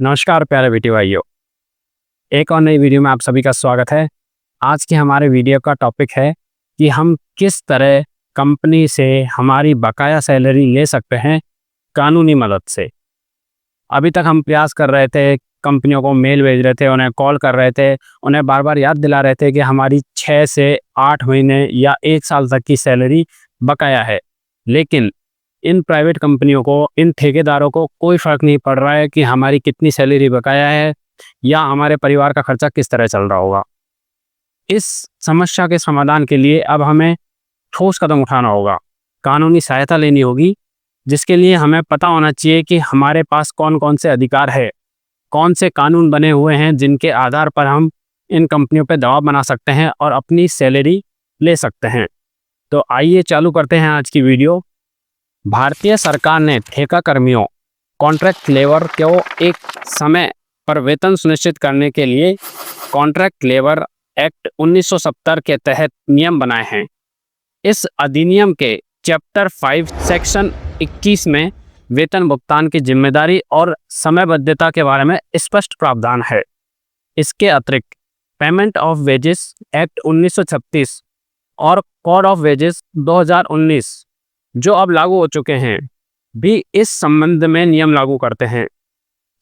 नमस्कार प्यारे बेटी भाइयों, एक और नई वीडियो में आप सभी का स्वागत है। आज के हमारे वीडियो का टॉपिक है कि हम किस तरह कंपनी से हमारी बकाया सैलरी ले सकते हैं कानूनी मदद से। अभी तक हम प्रयास कर रहे थे, कंपनियों को मेल भेज रहे थे, उन्हें कॉल कर रहे थे, उन्हें बार बार याद दिला रहे थे कि हमारी 6 से 8 महीने या 1 साल तक की सैलरी बकाया है। लेकिन इन प्राइवेट कंपनियों को, इन ठेकेदारों को कोई फ़र्क नहीं पड़ रहा है कि हमारी कितनी सैलरी बकाया है या हमारे परिवार का खर्चा किस तरह चल रहा होगा। इस समस्या के समाधान के लिए अब हमें ठोस कदम उठाना होगा, कानूनी सहायता लेनी होगी, जिसके लिए हमें पता होना चाहिए कि हमारे पास कौन कौन से अधिकार है, कौन से कानून बने हुए हैं जिनके आधार पर हम इन कंपनियों पर दबाव बना सकते हैं और अपनी सैलरी ले सकते हैं। तो आइए चालू करते हैं आज की वीडियो। भारतीय सरकार ने ठेका कर्मियों, कॉन्ट्रैक्ट लेबर को एक समय पर वेतन सुनिश्चित करने के लिए कॉन्ट्रैक्ट लेबर एक्ट 1970 के तहत नियम बनाए हैं। इस अधिनियम के चैप्टर 5 सेक्शन 21 में वेतन भुगतान की जिम्मेदारी और समयबद्धता के बारे में स्पष्ट प्रावधान है। इसके अतिरिक्त पेमेंट ऑफ वेजेस एक्ट 1936 और कोड ऑफ वेजेस 2019 जो अब लागू हो चुके हैं भी इस संबंध में नियम लागू करते हैं।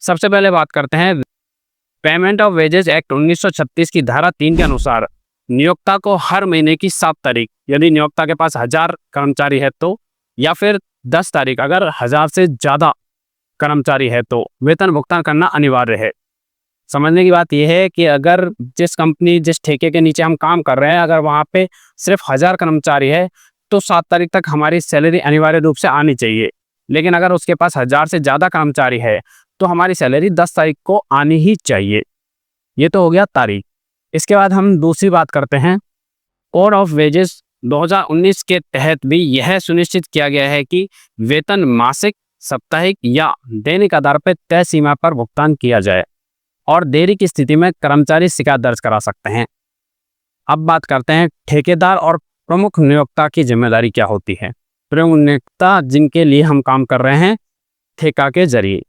सबसे पहले बात करते हैं पेमेंट ऑफ वेजेस एक्ट 1936 की धारा 3 के अनुसार नियोक्ता को हर महीने की 7 तारीख, यदि नियोक्ता के पास 1000 कर्मचारी है तो, या फिर 10 तारीख अगर 1000 से ज़्यादा कर्मचारी है तो वेतन भुगतान करना अनिवार्य है। समझने की बात यह है कि अगर जिस कंपनी, जिस ठेके के नीचे हम काम कर रहे हैं, अगर वहाँ पे सिर्फ 1000 कर्मचारी है तो 7 तारीख तक हमारी सैलरी अनिवार्य रूप से आनी चाहिए। लेकिन अगर उसके पास 1000 से ज़्यादा कर्मचारी है तो हमारी सैलरी 10 तारीख को आनी ही चाहिए। ये तो हो गया तारीख। इसके बाद हम दूसरी बात करते हैं, कोड ऑफ वेजेस 2019 के तहत भी यह सुनिश्चित किया गया है कि वेतन मासिक, साप्ताहिक या दैनिक आधार पर तय सीमा पर भुगतान किया जाए और देरी की स्थिति में कर्मचारी शिकायत दर्ज करा सकते हैं। अब बात करते हैं ठेकेदार और प्रमुख नियोक्ता की जिम्मेदारी क्या होती है। प्रमुख नियोक्ता जिनके लिए हम काम कर रहे हैं ठेका के जरिए,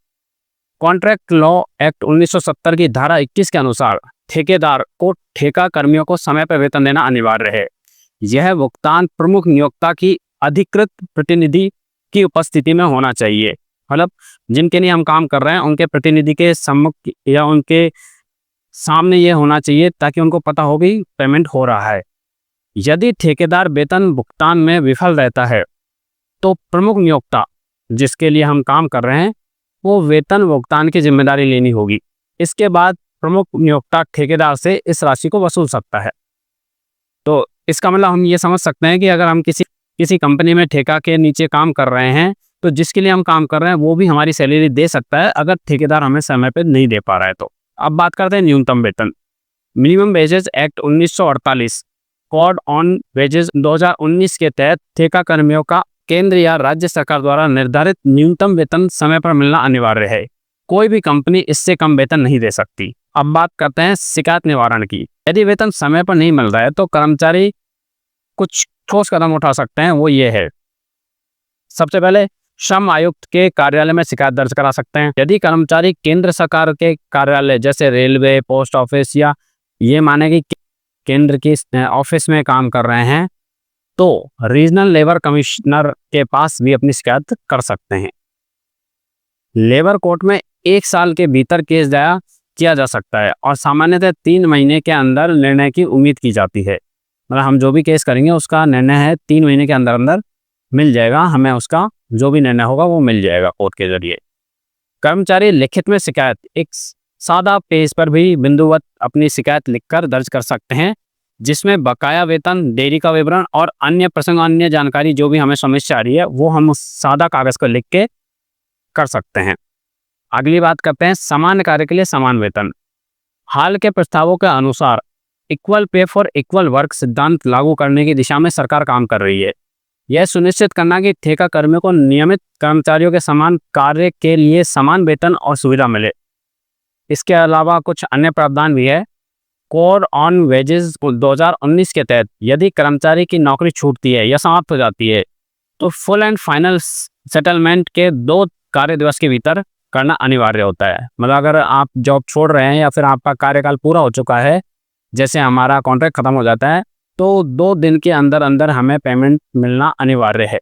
कॉन्ट्रैक्ट लॉ एक्ट 1970 की धारा 21 के अनुसार ठेकेदार को ठेका कर्मियों को समय पर वेतन देना अनिवार्य है। यह भुगतान प्रमुख नियोक्ता की अधिकृत प्रतिनिधि की उपस्थिति में होना चाहिए। मतलब जिनके लिए हम काम कर रहे हैं उनके प्रतिनिधि के सम्मुख या उनके सामने ये होना चाहिए ताकि उनको पता हो कि पेमेंट हो रहा है। यदि ठेकेदार वेतन भुगतान में विफल रहता है तो प्रमुख नियोक्ता जिसके लिए हम काम कर रहे हैं वो वेतन भुगतान की जिम्मेदारी लेनी होगी। इसके बाद प्रमुख नियोक्ता ठेकेदार से इस राशि को वसूल सकता है। तो इसका मतलब हम ये समझ सकते हैं कि अगर हम किसी कंपनी में ठेका के नीचे काम कर रहे हैं तो जिसके लिए हम काम कर रहे हैं वो भी हमारी सैलरी दे सकता है अगर ठेकेदार हमें समय पर नहीं दे पा रहा है तो। अब बात करते हैं न्यूनतम वेतन। Minimum wages act 1948, code on wages 2019 के तहत ठेका कर्मियों का केंद्र या राज्य सरकार द्वारा निर्धारित न्यूनतम वेतन समय पर मिलना अनिवार्य है। कोई भी कंपनी इससे कम वेतन नहीं दे सकती। अब बात करते हैं शिकायत निवारण की। यदि वेतन समय पर नहीं मिल रहा है तो कर्मचारी कुछ ठोस कदम उठा सकते हैं। वो ये है, सबसे पहले श्रम आयुक्त के कार्यालय में शिकायत दर्ज करा सकते हैं। यदि कर्मचारी केंद्र सरकार के कार्यालय जैसे रेलवे, पोस्ट ऑफिस या ये माने कि केंद्र की ऑफिस में काम कर रहे हैं तो रीजनल लेबर कमिश्नर के पास भी अपनी शिकायत कर सकते हैं। लेबर कोर्ट में 1 साल के भीतर केस दायर किया जा सकता है और सामान्यतः 3 महीने के अंदर निर्णय की उम्मीद की जाती है। मतलब हम जो भी केस करेंगे उसका निर्णय है 3 महीने के अंदर अंदर मिल जाएगा, हमें उसका जो भी निर्णय होगा वो मिल जाएगा कोर्ट के जरिए। कर्मचारी लिखित में शिकायत एक सादा पेज पर भी बिंदुवत अपनी शिकायत लिखकर दर्ज कर सकते हैं, जिसमें बकाया वेतन, देरी का विवरण और अन्य प्रसंग, अन्य जानकारी जो भी हमें समस्या आ रही है वो हम उस सादा कागज को लिख के कर सकते हैं। अगली बात करते हैं समान कार्य के लिए समान वेतन। हाल के प्रस्तावों के अनुसार equal pay for equal work सिद्धांत लागू करने की दिशा में सरकार काम कर रही है। यह सुनिश्चित करना कि ठेका कर्मियों को नियमित कर्मचारियों के समान कार्य के लिए समान वेतन और सुविधा मिले। इसके अलावा कुछ अन्य प्रावधान भी है। कोड ऑन वेजेस 2019 के तहत यदि कर्मचारी की नौकरी छूटती है या समाप्त हो जाती है तो फुल एंड फाइनल सेटलमेंट के 2 कार्य दिवस के भीतर करना अनिवार्य होता है। मतलब अगर आप जॉब छोड़ रहे हैं या फिर आपका कार्यकाल पूरा हो चुका है, जैसे हमारा कॉन्ट्रैक्ट ख़त्म हो जाता है, तो 2 दिन के अंदर अंदर हमें पेमेंट मिलना अनिवार्य है।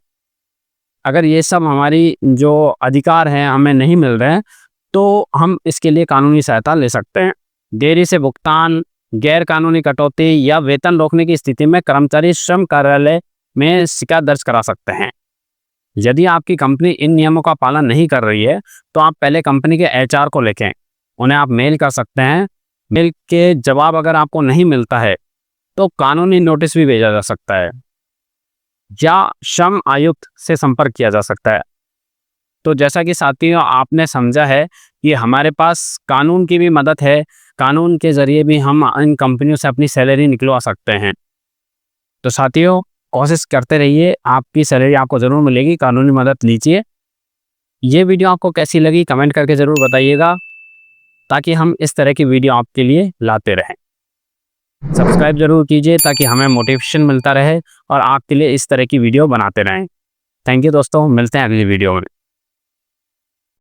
अगर ये सब हमारी जो अधिकार हैं हमें नहीं मिल रहे हैं, तो हम इसके लिए कानूनी सहायता ले सकते हैं। देरी से भुगतान, गैर कानूनी कटौती या वेतन रोकने की स्थिति में कर्मचारी श्रम कार्यालय में शिकायत दर्ज करा सकते हैं। यदि आपकी कंपनी इन नियमों का पालन नहीं कर रही है, तो आप पहले कंपनी के एचआर को लिखें। उन्हें आप मेल कर सकते हैं। मेल के जवाब अगर आपको नहीं मिलता है, तो कानूनी नोटिस भी भेजा जा सकता है या श्रम आयुक्त से संपर्क किया जा सकता है। तो जैसा कि साथियों आपने समझा है कि हमारे पास कानून की भी मदद है, कानून के ज़रिए भी हम इन कंपनियों से अपनी सैलरी निकलवा सकते हैं। तो साथियों कोशिश करते रहिए, आपकी सैलरी आपको ज़रूर मिलेगी, कानूनी मदद लीजिए। ये वीडियो आपको कैसी लगी कमेंट करके ज़रूर बताइएगा, ताकि हम इस तरह की वीडियो आपके लिए लाते रहें। सब्सक्राइब ज़रूर कीजिए ताकि हमें मोटिवेशन मिलता रहे और आपके लिए इस तरह की वीडियो बनाते रहें। थैंक यू दोस्तों, मिलते हैं अगली वीडियो में।